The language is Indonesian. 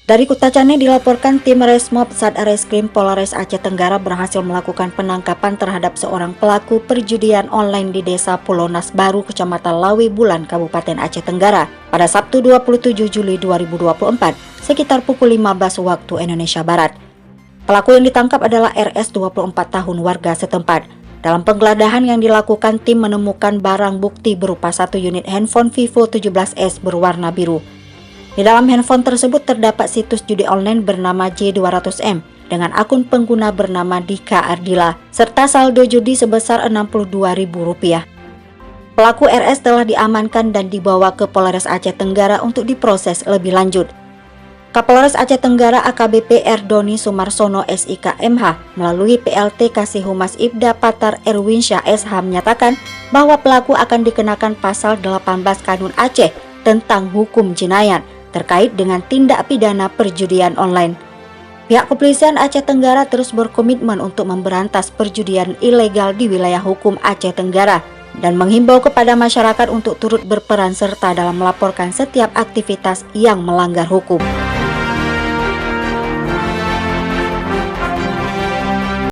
Dari Kutacane dilaporkan tim Resmob Satreskrim Polres Aceh Tenggara berhasil melakukan penangkapan terhadap seorang pelaku perjudian online di Desa Pulau Nas Baru, Kecamatan Lawi Bulan, Kabupaten Aceh Tenggara pada Sabtu 27 Juli 2024 sekitar pukul 15 waktu Indonesia Barat. Pelaku yang ditangkap adalah RS 24 tahun warga setempat. Dalam penggeledahan yang dilakukan, tim menemukan barang bukti berupa satu unit handphone Vivo 17S berwarna biru. Di dalam handphone tersebut terdapat situs judi online bernama J200M dengan akun pengguna bernama Dika Ardila serta saldo judi sebesar Rp62.000. Pelaku RS telah diamankan dan dibawa ke Polres Aceh Tenggara untuk diproses lebih lanjut. Kapolres Aceh Tenggara AKBP Erdoni Sumarsono SIK MH melalui PLT Kasih Humas Ibda Patar Erwinsyah SH menyatakan bahwa pelaku akan dikenakan pasal 18 Kanun Aceh tentang hukum jinayat terkait dengan tindak pidana perjudian online. Pihak kepolisian Aceh Tenggara terus berkomitmen untuk memberantas perjudian ilegal di wilayah hukum Aceh Tenggara dan menghimbau kepada masyarakat untuk turut berperan serta dalam melaporkan setiap aktivitas yang melanggar hukum.